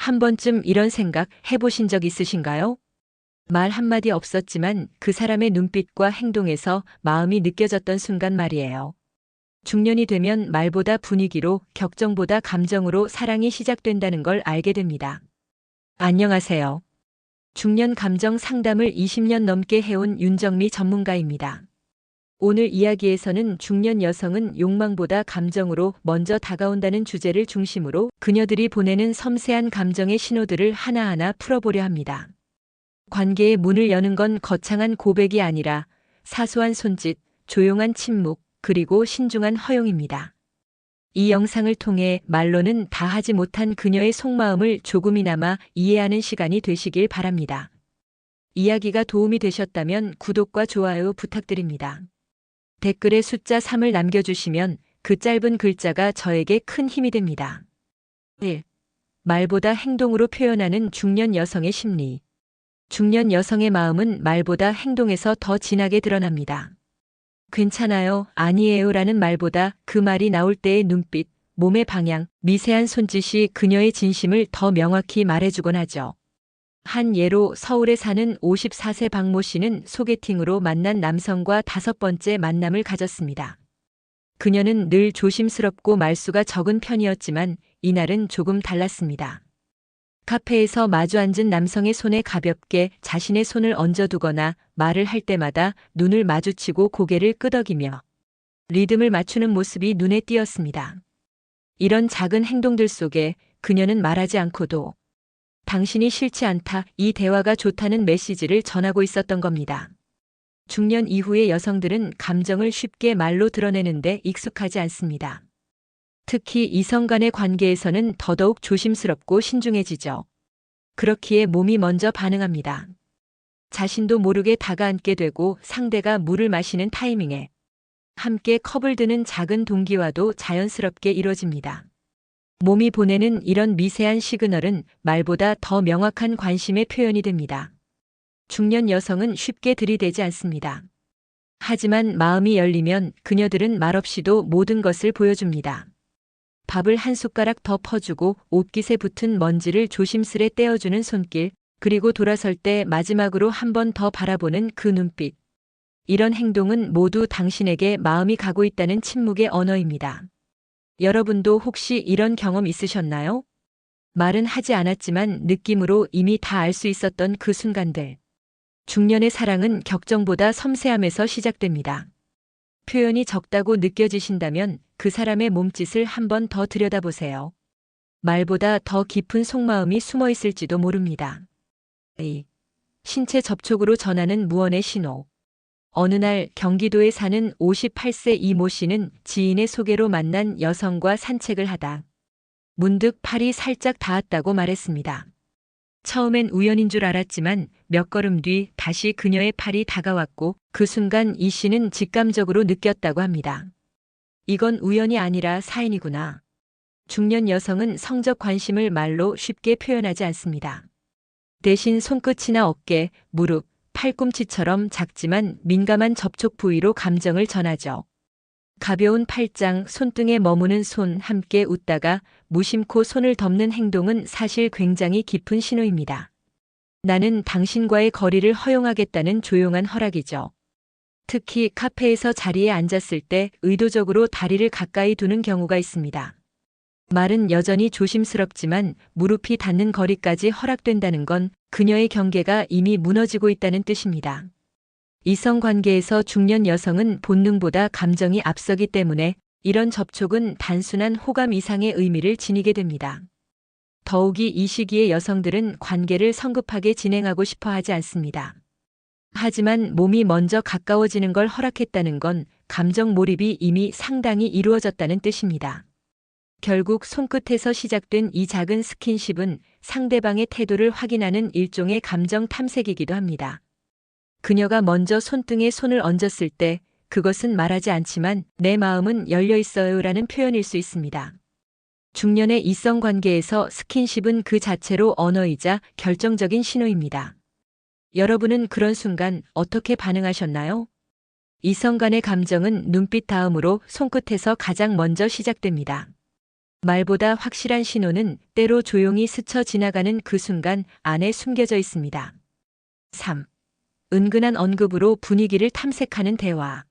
한 번쯤 이런 생각 해보신 적 있으신가요? 말 한마디 없었지만 그 사람의 눈빛과 행동에서 마음이 느껴졌던 순간 말이에요. 중년이 되면 말보다 분위기로, 격정보다 감정으로 사랑이 시작된다는 걸 알게 됩니다. 안녕하세요. 중년 감정 상담을 20년 넘게 해온 윤정미 전문가입니다. 오늘 이야기에서는 중년 여성은 욕망보다 감정으로 먼저 다가온다는 주제를 중심으로 그녀들이 보내는 섬세한 감정의 신호들을 하나하나 풀어보려 합니다. 관계의 문을 여는 건 거창한 고백이 아니라 사소한 손짓, 조용한 침묵, 그리고 신중한 허용입니다. 이 영상을 통해 말로는 다 하지 못한 그녀의 속마음을 조금이나마 이해하는 시간이 되시길 바랍니다. 이야기가 도움이 되셨다면 구독과 좋아요 부탁드립니다. 댓글에 숫자 3을 남겨주시면 그 짧은 글자가 저에게 큰 힘이 됩니다. 1. 말보다 행동으로 표현하는 중년 여성의 심리. 중년 여성의 마음은 말보다 행동에서 더 진하게 드러납니다. 괜찮아요, 아니에요 라는 말보다 그 말이 나올 때의 눈빛, 몸의 방향, 미세한 손짓이 그녀의 진심을 더 명확히 말해주곤 하죠. 한 예로 서울에 사는 54세 박모 씨는 소개팅으로 만난 남성과 5번째 만남을 가졌습니다. 그녀는 늘 조심스럽고 말수가 적은 편이었지만 이날은 조금 달랐습니다. 카페에서 마주 앉은 남성의 손에 가볍게 자신의 손을 얹어두거나 말을 할 때마다 눈을 마주치고 고개를 끄덕이며 리듬을 맞추는 모습이 눈에 띄었습니다. 이런 작은 행동들 속에 그녀는 말하지 않고도 당신이 싫지 않다, 이 대화가 좋다는 메시지를 전하고 있었던 겁니다. 중년 이후의 여성들은 감정을 쉽게 말로 드러내는데 익숙하지 않습니다. 특히 이성 간의 관계에서는 더더욱 조심스럽고 신중해지죠. 그렇기에 몸이 먼저 반응합니다. 자신도 모르게 다가앉게 되고 상대가 물을 마시는 타이밍에 함께 컵을 드는 작은 동기화도 자연스럽게 이뤄집니다. 몸이 보내는 이런 미세한 시그널은 말보다 더 명확한 관심의 표현이 됩니다. 중년 여성은 쉽게 들이대지 않습니다. 하지만 마음이 열리면 그녀들은 말없이도 모든 것을 보여줍니다. 밥을 한 숟가락 더 퍼주고 옷깃에 붙은 먼지를 조심스레 떼어주는 손길, 그리고 돌아설 때 마지막으로 한 번 더 바라보는 그 눈빛. 이런 행동은 모두 당신에게 마음이 가고 있다는 침묵의 언어입니다. 여러분도 혹시 이런 경험 있으셨나요? 말은 하지 않았지만 느낌으로 이미 다 알 수 있었던 그 순간들. 중년의 사랑은 격정보다 섬세함에서 시작됩니다. 표현이 적다고 느껴지신다면 그 사람의 몸짓을 한 번 더 들여다보세요. 말보다 더 깊은 속마음이 숨어 있을지도 모릅니다. 2. 신체 접촉으로 전하는 무언의 신호. 어느 날 경기도에 사는 58세 이모 씨는 지인의 소개로 만난 여성과 산책을 하다 문득 팔이 살짝 닿았다고 말했습니다. 처음엔 우연인 줄 알았지만 몇 걸음 뒤 다시 그녀의 팔이 다가왔고 그 순간 이 씨는 직감적으로 느꼈다고 합니다. 이건 우연이 아니라 사인이구나. 중년 여성은 성적 관심을 말로 쉽게 표현하지 않습니다. 대신 손끝이나 어깨, 무릎, 팔꿈치처럼 작지만 민감한 접촉 부위로 감정을 전하죠. 가벼운 팔짱, 손등에 머무는 손, 함께 웃다가 무심코 손을 덮는 행동은 사실 굉장히 깊은 신호입니다. 나는 당신과의 거리를 허용하겠다는 조용한 허락이죠. 특히 카페에서 자리에 앉았을 때 의도적으로 다리를 가까이 두는 경우가 있습니다. 말은 여전히 조심스럽지만 무릎이 닿는 거리까지 허락된다는 건 그녀의 경계가 이미 무너지고 있다는 뜻입니다. 이성 관계에서 중년 여성은 본능보다 감정이 앞서기 때문에 이런 접촉은 단순한 호감 이상의 의미를 지니게 됩니다. 더욱이 이 시기의 여성들은 관계를 성급하게 진행하고 싶어 하지 않습니다. 하지만 몸이 먼저 가까워지는 걸 허락했다는 건 감정 몰입이 이미 상당히 이루어졌다는 뜻입니다. 결국 손끝에서 시작된 이 작은 스킨십은 상대방의 태도를 확인하는 일종의 감정 탐색이기도 합니다. 그녀가 먼저 손등에 손을 얹었을 때 그것은 말하지 않지만 내 마음은 열려 있어요 라는 표현일 수 있습니다. 중년의 이성 관계에서 스킨십은 그 자체로 언어이자 결정적인 신호입니다. 여러분은 그런 순간 어떻게 반응하셨나요? 이성 간의 감정은 눈빛 다음으로 손끝에서 가장 먼저 시작됩니다. 말보다 확실한 신호는 때로 조용히 스쳐 지나가는 그 순간 안에 숨겨져 있습니다. 3. 은근한 언급으로 분위기를 탐색하는 대화.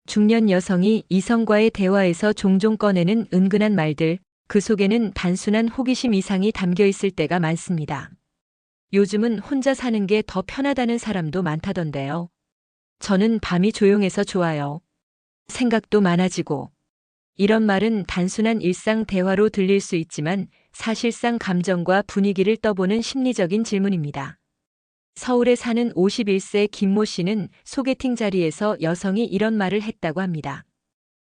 중년 여성이 이성과의 대화에서 종종 꺼내는 은근한 말들, 그 속에는 단순한 호기심 이상이 담겨 있을 때가 많습니다. 요즘은 혼자 사는 게 더 편하다는 사람도 많다던데요. 저는 밤이 조용해서 좋아요. 생각도 많아지고. 이런 말은 단순한 일상 대화로 들릴 수 있지만 사실상 감정과 분위기를 떠보는 심리적인 질문입니다. 서울에 사는 51세 김모 씨는 소개팅 자리에서 여성이 이런 말을 했다고 합니다.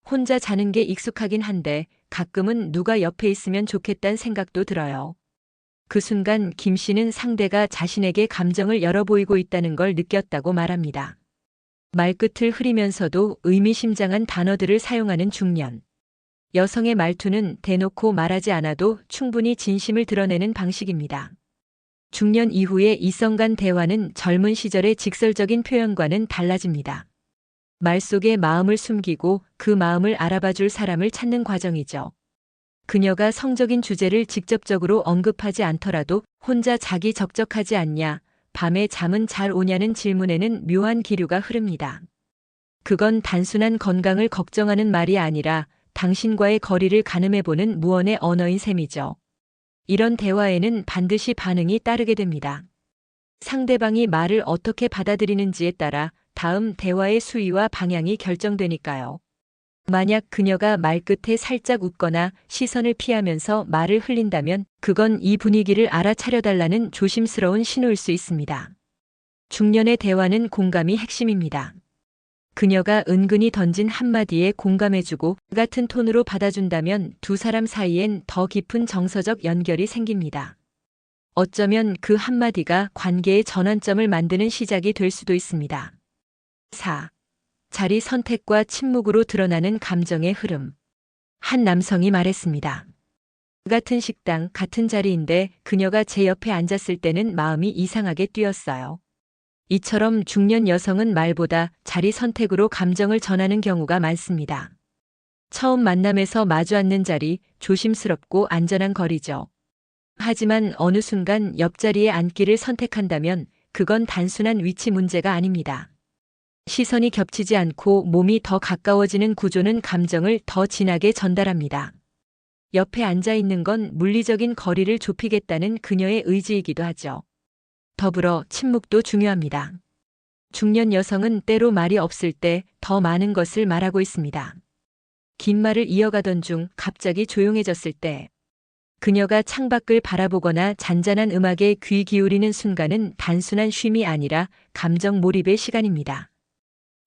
혼자 자는 게 익숙하긴 한데 가끔은 누가 옆에 있으면 좋겠다는 생각도 들어요. 그 순간 김 씨는 상대가 자신에게 감정을 열어 보이고 있다는 걸 느꼈다고 말합니다. 말끝을 흐리면서도 의미심장한 단어들을 사용하는 중년. 여성의 말투는 대놓고 말하지 않아도 충분히 진심을 드러내는 방식입니다. 중년 이후의 이성 간 대화는 젊은 시절의 직설적인 표현과는 달라집니다. 말 속에 마음을 숨기고 그 마음을 알아봐 줄 사람을 찾는 과정이죠. 그녀가 성적인 주제를 직접적으로 언급하지 않더라도 혼자 자기 적적하지 않냐, 밤에 잠은 잘 오냐는 질문에는 묘한 기류가 흐릅니다. 그건 단순한 건강을 걱정하는 말이 아니라 당신과의 거리를 가늠해보는 무언의 언어인 셈이죠. 이런 대화에는 반드시 반응이 따르게 됩니다. 상대방이 말을 어떻게 받아들이는지에 따라 다음 대화의 수위와 방향이 결정되니까요. 만약 그녀가 말끝에 살짝 웃거나 시선을 피하면서 말을 흘린다면 그건 이 분위기를 알아차려달라는 조심스러운 신호일 수 있습니다. 중년의 대화는 공감이 핵심입니다. 그녀가 은근히 던진 한마디에 공감해주고 같은 톤으로 받아준다면 두 사람 사이엔 더 깊은 정서적 연결이 생깁니다. 어쩌면 그 한마디가 관계의 전환점을 만드는 시작이 될 수도 있습니다. 4. 자리 선택과 침묵으로 드러나는 감정의 흐름. 한 남성이 말했습니다. 같은 식당, 같은 자리인데 그녀가 제 옆에 앉았을 때는 마음이 이상하게 뛰었어요. 이처럼 중년 여성은 말보다 자리 선택으로 감정을 전하는 경우가 많습니다. 처음 만남에서 마주 앉는 자리, 조심스럽고 안전한 거리죠. 하지만 어느 순간 옆자리에 앉기를 선택한다면 그건 단순한 위치 문제가 아닙니다. 시선이 겹치지 않고 몸이 더 가까워지는 구조는 감정을 더 진하게 전달합니다. 옆에 앉아 있는 건 물리적인 거리를 좁히겠다는 그녀의 의지이기도 하죠. 더불어 침묵도 중요합니다. 중년 여성은 때로 말이 없을 때 더 많은 것을 말하고 있습니다. 긴 말을 이어가던 중 갑자기 조용해졌을 때 그녀가 창밖을 바라보거나 잔잔한 음악에 귀 기울이는 순간은 단순한 쉼이 아니라 감정 몰입의 시간입니다.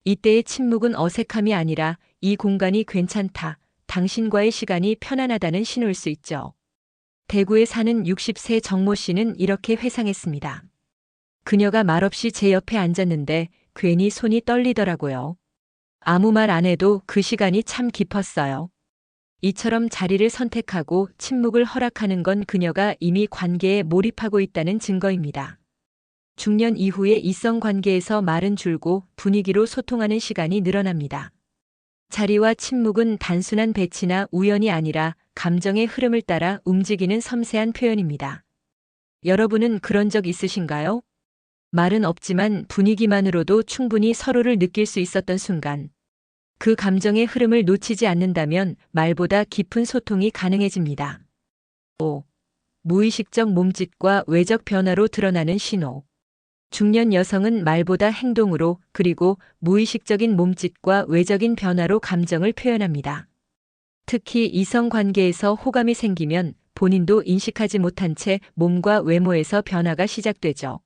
이때의 침묵은 어색함이 아니라 이 공간이 괜찮다, 당신과의 시간이 편안하다는 신호일 수 있죠. 대구에 사는 60세 정모 씨는 이렇게 회상했습니다. 그녀가 말없이 제 옆에 앉았는데 괜히 손이 떨리더라고요. 아무 말 안 해도 그 시간이 참 깊었어요. 이처럼 자리를 선택하고 침묵을 허락하는 건 그녀가 이미 관계에 몰입하고 있다는 증거입니다. 중년 이후의 이성 관계에서 말은 줄고 분위기로 소통하는 시간이 늘어납니다. 자리와 침묵은 단순한 배치나 우연이 아니라 감정의 흐름을 따라 움직이는 섬세한 표현입니다. 여러분은 그런 적 있으신가요? 말은 없지만 분위기만으로도 충분히 서로를 느낄 수 있었던 순간. 그 감정의 흐름을 놓치지 않는다면 말보다 깊은 소통이 가능해집니다. 5. 무의식적 몸짓과 외적 변화로 드러나는 신호. 중년 여성은 말보다 행동으로 그리고 무의식적인 몸짓과 외적인 변화로 감정을 표현합니다. 특히 이성 관계에서 호감이 생기면 본인도 인식하지 못한 채 몸과 외모에서 변화가 시작되죠.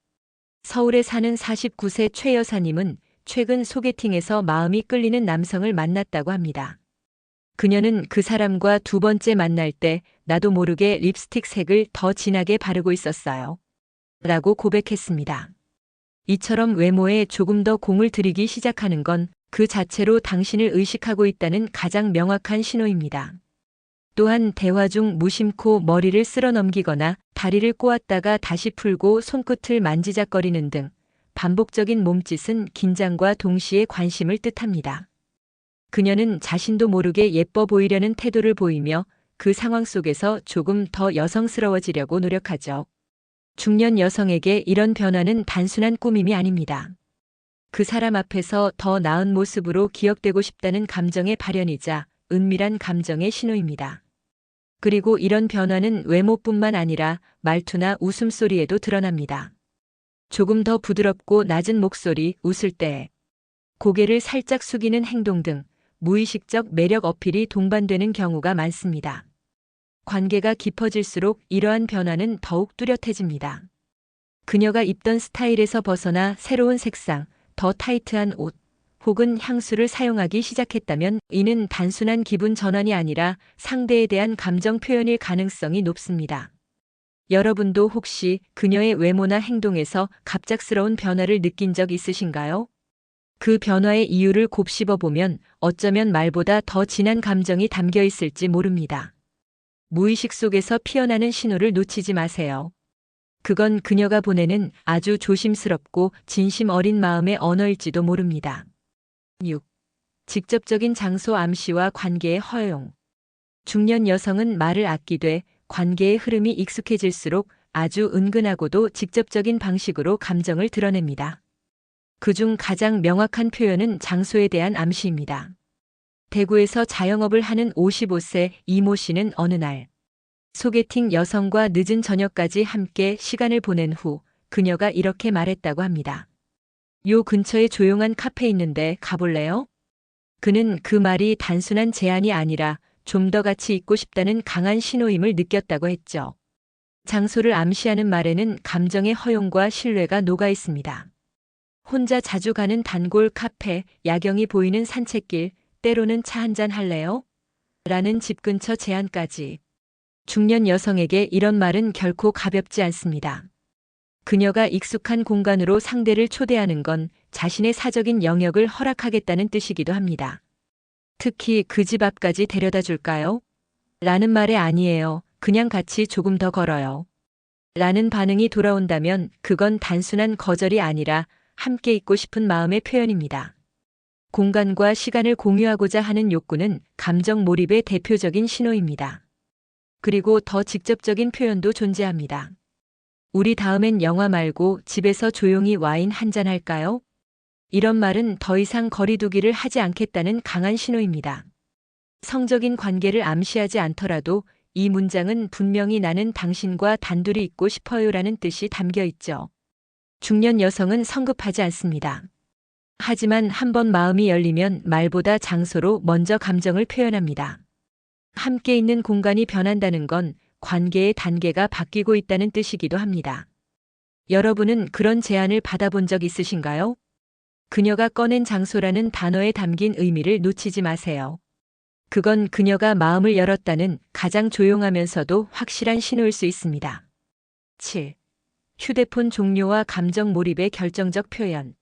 서울에 사는 49세 최 여사님은 최근 소개팅에서 마음이 끌리는 남성을 만났다고 합니다. 그녀는 그 사람과 두 번째 만날 때 나도 모르게 립스틱 색을 더 진하게 바르고 있었어요. 라고 고백했습니다. 이처럼 외모에 조금 더 공을 들이기 시작하는 건 그 자체로 당신을 의식하고 있다는 가장 명확한 신호입니다. 또한 대화 중 무심코 머리를 쓸어 넘기거나 다리를 꼬았다가 다시 풀고 손끝을 만지작거리는 등 반복적인 몸짓은 긴장과 동시에 관심을 뜻합니다. 그녀는 자신도 모르게 예뻐 보이려는 태도를 보이며 그 상황 속에서 조금 더 여성스러워지려고 노력하죠. 중년 여성에게 이런 변화는 단순한 꾸밈이 아닙니다. 그 사람 앞에서 더 나은 모습으로 기억되고 싶다는 감정의 발현이자 은밀한 감정의 신호입니다. 그리고 이런 변화는 외모뿐만 아니라 말투나 웃음소리에도 드러납니다. 조금 더 부드럽고 낮은 목소리, 웃을 때 고개를 살짝 숙이는 행동 등 무의식적 매력 어필이 동반되는 경우가 많습니다. 관계가 깊어질수록 이러한 변화는 더욱 뚜렷해집니다. 그녀가 입던 스타일에서 벗어나 새로운 색상, 더 타이트한 옷, 혹은 향수를 사용하기 시작했다면 이는 단순한 기분 전환이 아니라 상대에 대한 감정 표현일 가능성이 높습니다. 여러분도 혹시 그녀의 외모나 행동에서 갑작스러운 변화를 느낀 적 있으신가요? 그 변화의 이유를 곱씹어 보면 어쩌면 말보다 더 진한 감정이 담겨 있을지 모릅니다. 무의식 속에서 피어나는 신호를 놓치지 마세요. 그건 그녀가 보내는 아주 조심스럽고 진심 어린 마음의 언어일지도 모릅니다. 6. 직접적인 장소 암시와 관계의 허용. 중년 여성은 말을 아끼되 관계의 흐름이 익숙해질수록 아주 은근하고도 직접적인 방식으로 감정을 드러냅니다. 그중 가장 명확한 표현은 장소에 대한 암시입니다. 대구에서 자영업을 하는 55세 이모 씨는 어느 날 소개팅 여성과 늦은 저녁까지 함께 시간을 보낸 후 그녀가 이렇게 말했다고 합니다. 요 근처에 조용한 카페 있는데 가볼래요? 그는 그 말이 단순한 제안이 아니라 좀 더 같이 있고 싶다는 강한 신호임을 느꼈다고 했죠. 장소를 암시하는 말에는 감정의 허용과 신뢰가 녹아 있습니다. 혼자 자주 가는 단골 카페, 야경이 보이는 산책길, 때로는 차 한잔 할래요? 라는 집 근처 제안까지. 중년 여성에게 이런 말은 결코 가볍지 않습니다. 그녀가 익숙한 공간으로 상대를 초대하는 건 자신의 사적인 영역을 허락하겠다는 뜻이기도 합니다. 특히 그 집 앞까지 데려다 줄까요? 라는 말에 아니에요. 그냥 같이 조금 더 걸어요. 라는 반응이 돌아온다면 그건 단순한 거절이 아니라 함께 있고 싶은 마음의 표현입니다. 공간과 시간을 공유하고자 하는 욕구는 감정 몰입의 대표적인 신호입니다. 그리고 더 직접적인 표현도 존재합니다. 우리 다음엔 영화 말고 집에서 조용히 와인 한잔 할까요? 이런 말은 더 이상 거리두기를 하지 않겠다는 강한 신호입니다. 성적인 관계를 암시하지 않더라도 이 문장은 분명히 나는 당신과 단둘이 있고 싶어요라는 뜻이 담겨 있죠. 중년 여성은 성급하지 않습니다. 하지만 한번 마음이 열리면 말보다 장소로 먼저 감정을 표현합니다. 함께 있는 공간이 변한다는 건 관계의 단계가 바뀌고 있다는 뜻이기도 합니다. 여러분은 그런 제안을 받아본 적 있으신가요? 그녀가 꺼낸 장소라는 단어에 담긴 의미를 놓치지 마세요. 그건 그녀가 마음을 열었다는 가장 조용하면서도 확실한 신호일 수 있습니다. 7. 휴대폰 종료와 감정 몰입의 결정적 표현.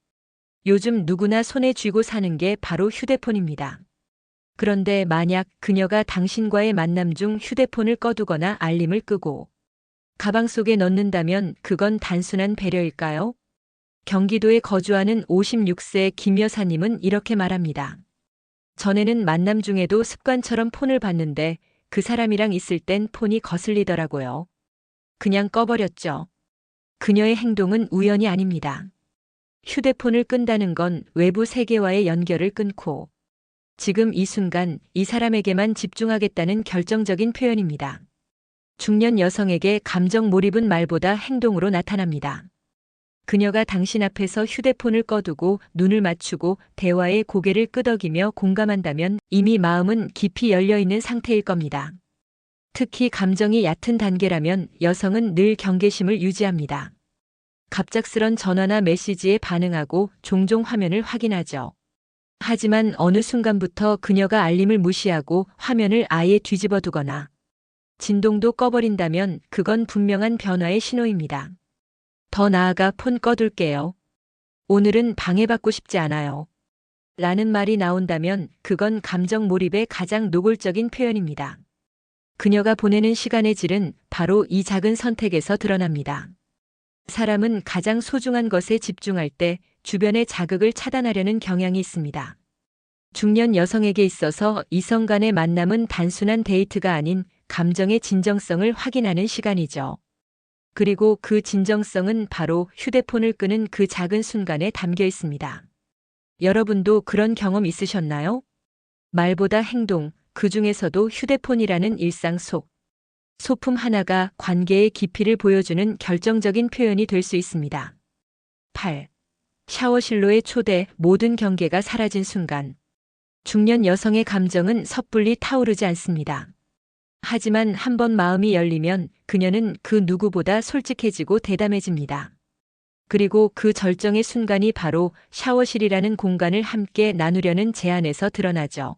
요즘 누구나 손에 쥐고 사는 게 바로 휴대폰입니다. 그런데 만약 그녀가 당신과의 만남 중 휴대폰을 꺼두거나 알림을 끄고 가방 속에 넣는다면 그건 단순한 배려일까요? 경기도에 거주하는 56세 김 여사님은 이렇게 말합니다. 전에는 만남 중에도 습관처럼 폰을 봤는데 그 사람이랑 있을 땐 폰이 거슬리더라고요. 그냥 꺼버렸죠. 그녀의 행동은 우연이 아닙니다. 휴대폰을 끈다는 건 외부 세계와의 연결을 끊고 지금 이 순간 이 사람에게만 집중하겠다는 결정적인 표현입니다. 중년 여성에게 감정 몰입은 말보다 행동으로 나타납니다. 그녀가 당신 앞에서 휴대폰을 꺼두고 눈을 맞추고 대화에 고개를 끄덕이며 공감한다면 이미 마음은 깊이 열려있는 상태일 겁니다. 특히 감정이 얕은 단계라면 여성은 늘 경계심을 유지합니다. 갑작스런 전화나 메시지에 반응하고 종종 화면을 확인하죠. 하지만 어느 순간부터 그녀가 알림을 무시하고 화면을 아예 뒤집어 두거나 진동도 꺼버린다면 그건 분명한 변화의 신호입니다. 더 나아가 폰 꺼둘게요. 오늘은 방해받고 싶지 않아요. 라는 말이 나온다면 그건 감정 몰입의 가장 노골적인 표현입니다. 그녀가 보내는 시간의 질은 바로 이 작은 선택에서 드러납니다. 사람은 가장 소중한 것에 집중할 때 주변의 자극을 차단하려는 경향이 있습니다. 중년 여성에게 있어서 이성 간의 만남은 단순한 데이트가 아닌 감정의 진정성을 확인하는 시간이죠. 그리고 그 진정성은 바로 휴대폰을 끄는 그 작은 순간에 담겨 있습니다. 여러분도 그런 경험 있으셨나요? 말보다 행동, 그 중에서도 휴대폰이라는 일상 속 소품 하나가 관계의 깊이를 보여주는 결정적인 표현이 될 수 있습니다. 8. 샤워실로의 초대, 모든 경계가 사라진 순간. 중년 여성의 감정은 섣불리 타오르지 않습니다. 하지만 한번 마음이 열리면 그녀는 그 누구보다 솔직해지고 대담해집니다. 그리고 그 절정의 순간이 바로 샤워실이라는 공간을 함께 나누려는 제안에서 드러나죠.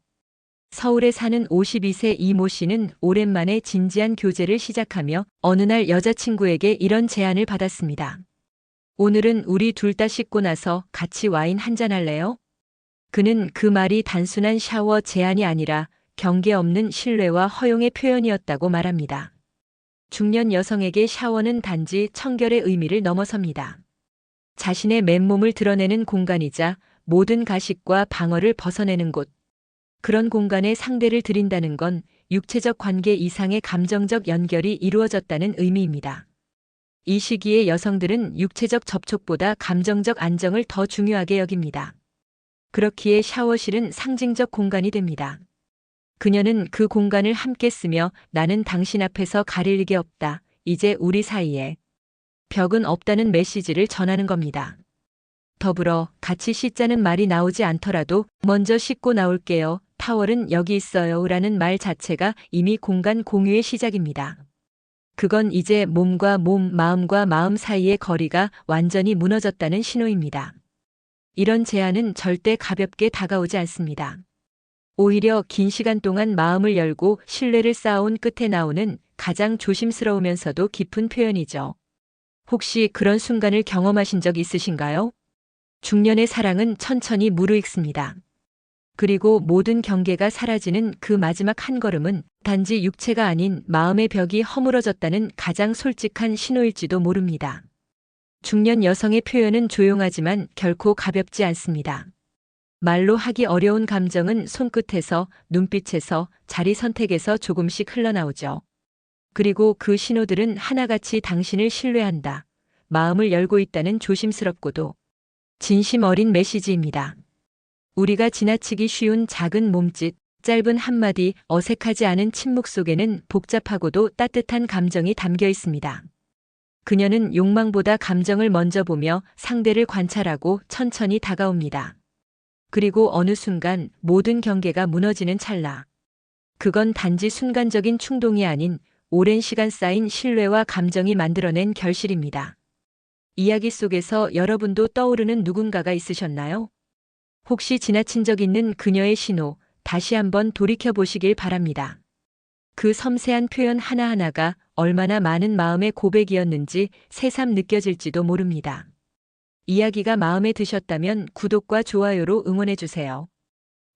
서울에 사는 52세 이모 씨는 오랜만에 진지한 교제를 시작하며 어느 날 여자친구에게 이런 제안을 받았습니다. 오늘은 우리 둘 다 씻고 나서 같이 와인 한잔 할래요? 그는 그 말이 단순한 샤워 제안이 아니라 경계 없는 신뢰와 허용의 표현이었다고 말합니다. 중년 여성에게 샤워는 단지 청결의 의미를 넘어섭니다. 자신의 맨몸을 드러내는 공간이자 모든 가식과 방어를 벗어내는 곳. 그런 공간에 상대를 들인다는 건 육체적 관계 이상의 감정적 연결이 이루어졌다는 의미입니다. 이 시기에 여성들은 육체적 접촉보다 감정적 안정을 더 중요하게 여깁니다. 그렇기에 샤워실은 상징적 공간이 됩니다. 그녀는 그 공간을 함께 쓰며 나는 당신 앞에서 가릴 게 없다. 이제 우리 사이에 벽은 없다는 메시지를 전하는 겁니다. 더불어 같이 씻자는 말이 나오지 않더라도 먼저 씻고 나올게요. 타월은 여기 있어요. 라는 말 자체가 이미 공간 공유의 시작입니다. 그건 이제 몸과 몸, 마음과 마음 사이의 거리가 완전히 무너졌다는 신호입니다. 이런 제안은 절대 가볍게 다가오지 않습니다. 오히려 긴 시간 동안 마음을 열고 신뢰를 쌓아온 끝에 나오는 가장 조심스러우면서도 깊은 표현이죠. 혹시 그런 순간을 경험하신 적 있으신가요? 중년의 사랑은 천천히 무르익습니다. 그리고 모든 경계가 사라지는 그 마지막 한 걸음은 단지 육체가 아닌 마음의 벽이 허물어졌다는 가장 솔직한 신호일지도 모릅니다. 중년 여성의 표현은 조용하지만 결코 가볍지 않습니다. 말로 하기 어려운 감정은 손끝에서, 눈빛에서, 자리 선택에서 조금씩 흘러나오죠. 그리고 그 신호들은 하나같이 당신을 신뢰한다, 마음을 열고 있다는 조심스럽고도 진심 어린 메시지입니다. 우리가 지나치기 쉬운 작은 몸짓, 짧은 한마디, 어색하지 않은 침묵 속에는 복잡하고도 따뜻한 감정이 담겨 있습니다. 그녀는 욕망보다 감정을 먼저 보며 상대를 관찰하고 천천히 다가옵니다. 그리고 어느 순간 모든 경계가 무너지는 찰나. 그건 단지 순간적인 충동이 아닌 오랜 시간 쌓인 신뢰와 감정이 만들어낸 결실입니다. 이야기 속에서 여러분도 떠오르는 누군가가 있으셨나요? 혹시 지나친 적 있는 그녀의 신호, 다시 한번 돌이켜 보시길 바랍니다. 그 섬세한 표현 하나하나가 얼마나 많은 마음의 고백이었는지 새삼 느껴질지도 모릅니다. 이야기가 마음에 드셨다면 구독과 좋아요로 응원해 주세요.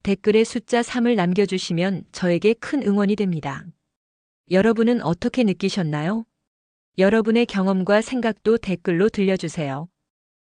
댓글에 숫자 3을 남겨주시면 저에게 큰 응원이 됩니다. 여러분은 어떻게 느끼셨나요? 여러분의 경험과 생각도 댓글로 들려주세요.